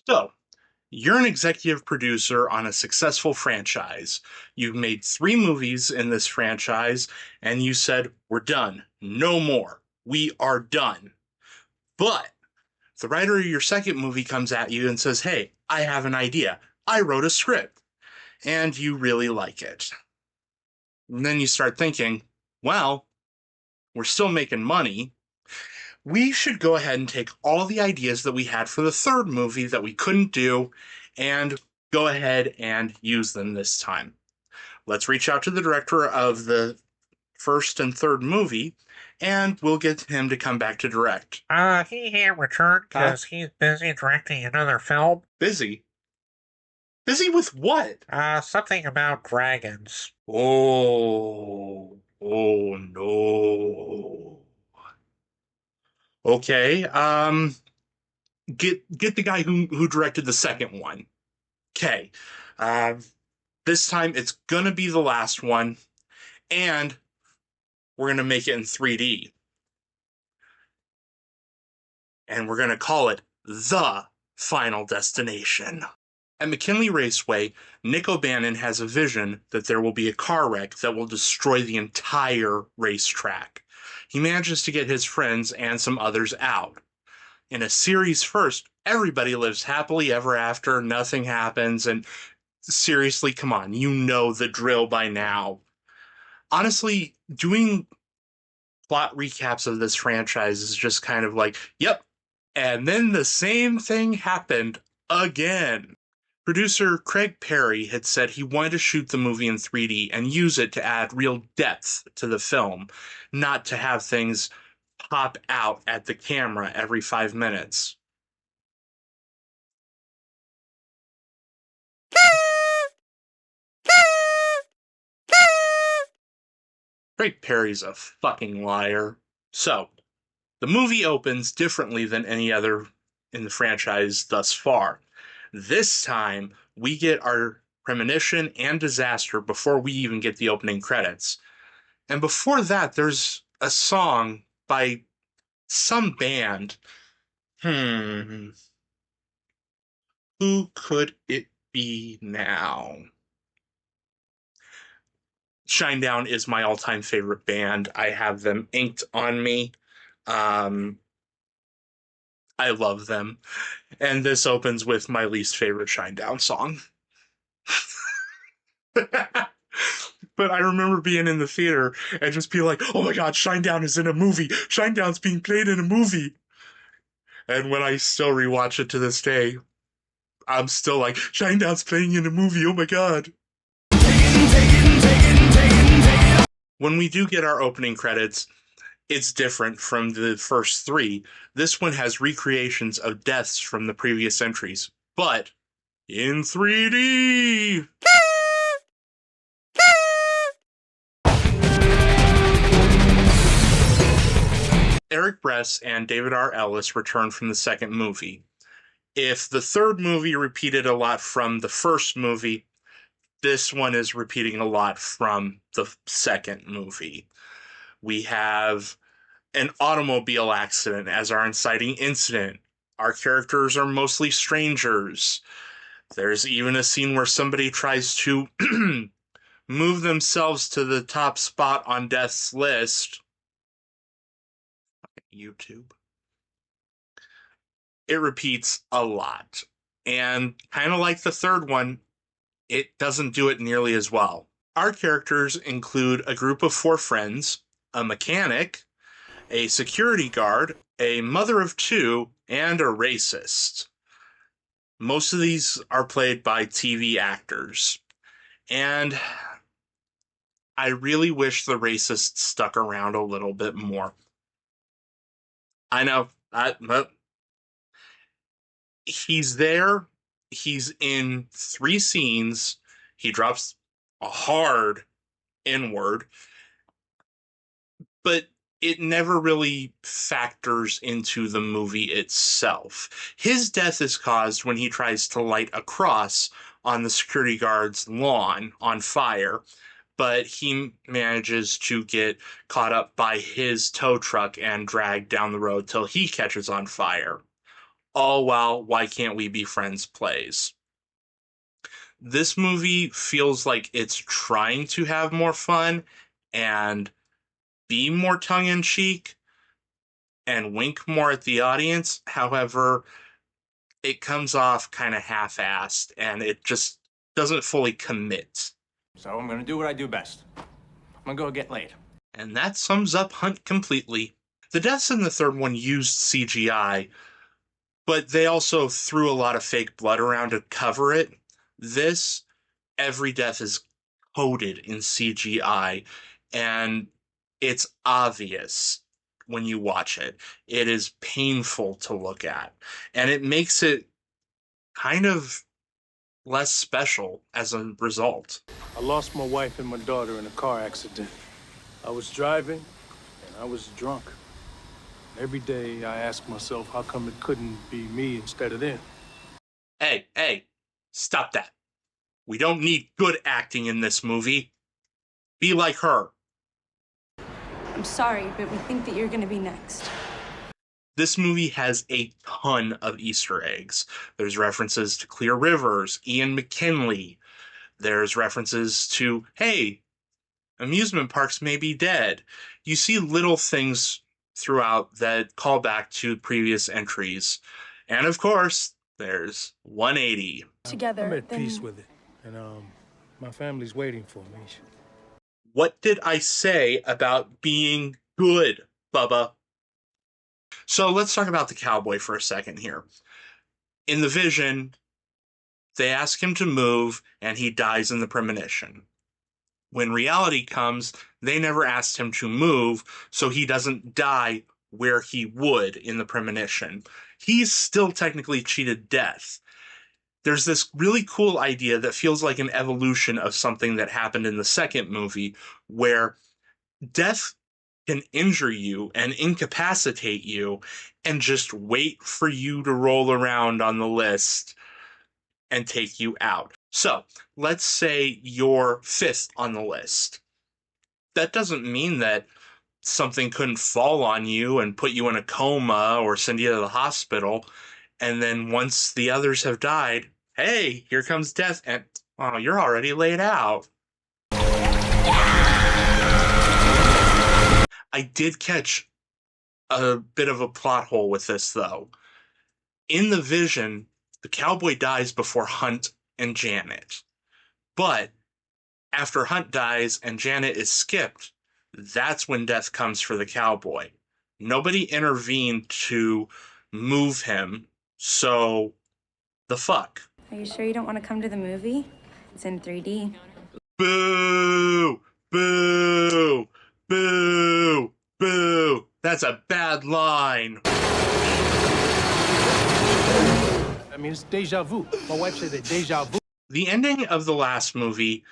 So, you're an executive producer on a successful franchise. You've made 3 movies in this franchise, and you said, we're done. No more. We are done. But the writer of your second movie comes at you and says, hey, I have an idea. I wrote a script, and you really like it. And then you start thinking, well, we're still making money. We should go ahead and take all the ideas that we had for the third movie that we couldn't do and go ahead and use them this time. Let's reach out to the director of the first and third movie, and we'll get him to come back to direct. He can't return because he's busy directing another film. Busy? Busy with what? Something about dragons. Oh no. Okay, get the guy who directed the second one. Okay. This time it's gonna be the last one, and we're gonna make it in 3D. And we're gonna call it The Final Destination. At McKinley Raceway, Nick O'Bannon has a vision that there will be a car wreck that will destroy the entire racetrack. He manages to get his friends and some others out. In a series first, everybody lives happily ever after, nothing happens, and seriously, come on, you know the drill by now. Honestly, doing plot recaps of this franchise is just kind of like, yep, and then the same thing happened again. Producer Craig Perry had said he wanted to shoot the movie in 3D and use it to add real depth to the film, not to have things pop out at the camera every 5 minutes. Craig Perry's a fucking liar. So, the movie opens differently than any other in the franchise thus far. This time, we get our premonition and disaster before we even get the opening credits. And before that, there's a song by some band. Who could it be now? Shinedown is my all-time favorite band. I have them inked on me. I love them. And this opens with my least favorite Shinedown song. But I remember being in the theater and just being like, oh my god, Shinedown is in a movie. Shinedown's being played in a movie. And when I still rewatch it to this day, I'm still like, Shinedown's playing in a movie, oh my god. When we do get our opening credits, it's different from the first 3. This one has recreations of deaths from the previous entries, but in 3D. Eric Bress and David R Ellis returned from the second movie. If the third movie repeated a lot from the first movie, this one is repeating a lot from the second movie. We have an automobile accident as our inciting incident. Our characters are mostly strangers. There's even a scene where somebody tries to move themselves to the top spot on death's list. YouTube. It repeats a lot. And kind of like the third one, it doesn't do it nearly as well. Our characters include a group of 4 friends, a mechanic, a security guard, a mother of 2, and a racist. Most of these are played by TV actors. And I really wish the racist stuck around a little bit more. I know, he's there. He's in 3 scenes. He drops a hard N-word, but it never really factors into the movie itself. His death is caused when he tries to light a cross on the security guard's lawn on fire, but he manages to get caught up by his tow truck and dragged down the road till he catches on fire. all while Why Can't We Be Friends plays. This movie feels like it's trying to have more fun and be more tongue-in-cheek and wink more at the audience. However, it comes off kind of half-assed and it just doesn't fully commit. So I'm gonna do what I do best. I'm gonna go get laid. And that sums up Hunt completely. The deaths in the third one used CGI, but they also threw a lot of fake blood around to cover it. This, every death is coded in CGI, and it's obvious when you watch it. It is painful to look at, and it makes it kind of less special as a result. I lost my wife and my daughter in a car accident. I was driving, and I was drunk. Every day I ask myself, how come it couldn't be me instead of them? Hey, stop that. We don't need good acting in this movie. Be like her. I'm sorry, but we think that you're gonna be next. This movie has a ton of Easter eggs. There's references to Clear Rivers, Ian McKinley. There's references to, hey, amusement parks may be dead. You see little things throughout that call back to previous entries. And of course, there's 180. Together, I'm at then... peace with it, and my family's waiting for me. What did I say about being good, Bubba? So let's talk about the cowboy for a second here. In the vision, they ask him to move, and he dies in the premonition. When reality comes, they never asked him to move, so he doesn't die where he would in the premonition. He's still technically cheated death. There's this really cool idea that feels like an evolution of something that happened in the second movie, where death can injure you and incapacitate you and just wait for you to roll around on the list and take you out. So, let's say you're fifth on the list. That doesn't mean that something couldn't fall on you and put you in a coma or send you to the hospital, and then once the others have died, hey, here comes death, and oh, you're already laid out. I did catch a bit of a plot hole with this, though. In the vision, the cowboy dies before Hunt and Janet. But after Hunt dies and Janet is skipped, that's when death comes for the cowboy. Nobody intervened to move him, so the fuck? Are you sure you don't want to come to the movie? It's in 3D. Boo! Boo! Boo! Boo! That's a bad line. I mean, it's deja vu. My wife said that deja vu. The ending of the last movie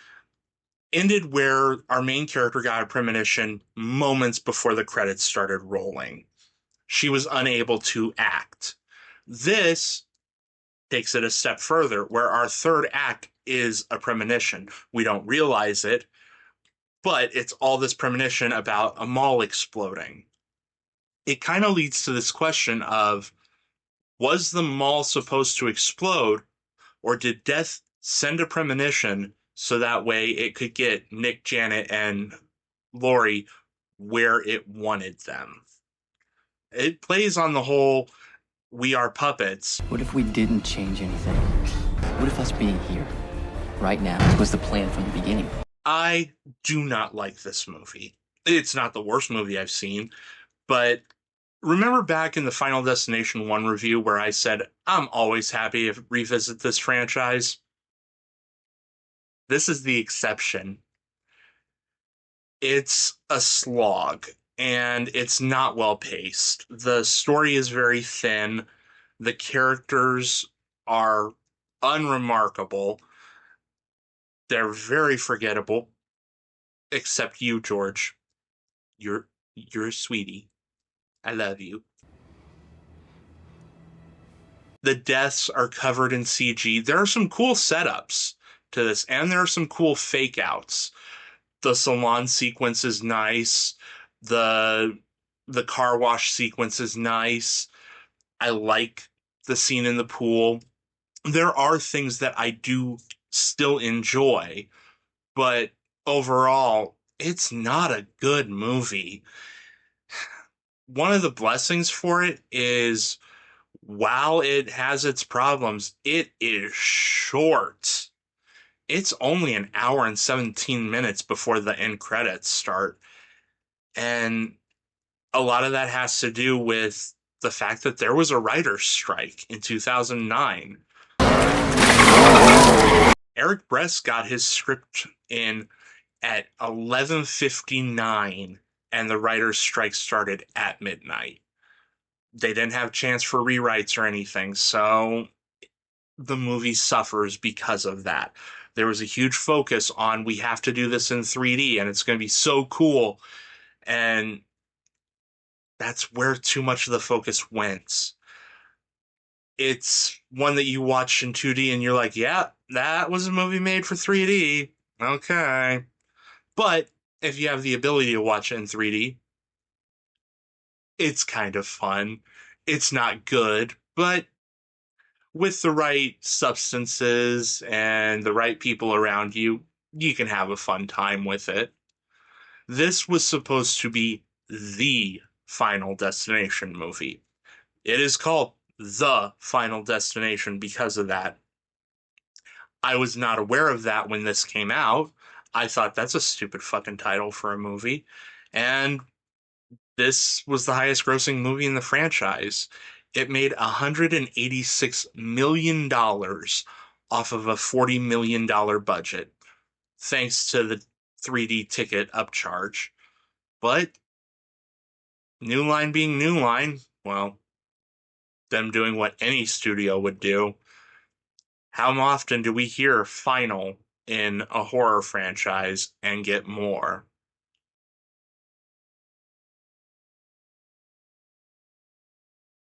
ended where our main character got a premonition moments before the credits started rolling. She was unable to act. This takes it a step further, where our third act is a premonition. We don't realize it, but it's all this premonition about a mall exploding. It kind of leads to this question of, was the mall supposed to explode, or did death send a premonition so that way it could get Nick, Janet, and Lori where it wanted them? It plays on the whole, we are puppets. What if we didn't change anything? What if us being here, right now, was the plan from the beginning? I do not like this movie. It's not the worst movie I've seen, but remember back in the Final Destination 1 review where I said, I'm always happy to revisit this franchise? This is the exception. It's a slog, and it's not well paced. The story is very thin. The characters are unremarkable. They're very forgettable. Except you, George. You're a sweetie. I love you. The deaths are covered in CG. There are some cool setups to this, and there are some cool fake outs. The salon sequence is nice. The car wash sequence is nice. I like the scene in the pool. There are things that I do still enjoy, but overall, it's not a good movie. One of the blessings for it is, while it has its problems, it is short. It's only an hour and 17 minutes before the end credits start. And a lot of that has to do with the fact that there was a writer's strike in 2009. Eric Bress got his script in at 11:59, and the writer's strike started at midnight. They didn't have a chance for rewrites or anything, so the movie suffers because of that. There was a huge focus on, we have to do this in 3D, and it's going to be so cool. And that's where too much of the focus went. It's one that you watch in 2D and you're like, yeah, that was a movie made for 3D. Okay. But if you have the ability to watch it in 3D, it's kind of fun. It's not good, but with the right substances and the right people around you, you can have a fun time with it. This was supposed to be the Final Destination movie. It is called The Final Destination because of that. I was not aware of that when this came out. I thought that's a stupid fucking title for a movie. And this was the highest grossing movie in the franchise. It made $186 million off of a $40 million budget, thanks to the 3D ticket upcharge. But New Line being New Line, well, them doing what any studio would do. How often do we hear final in a horror franchise and get more?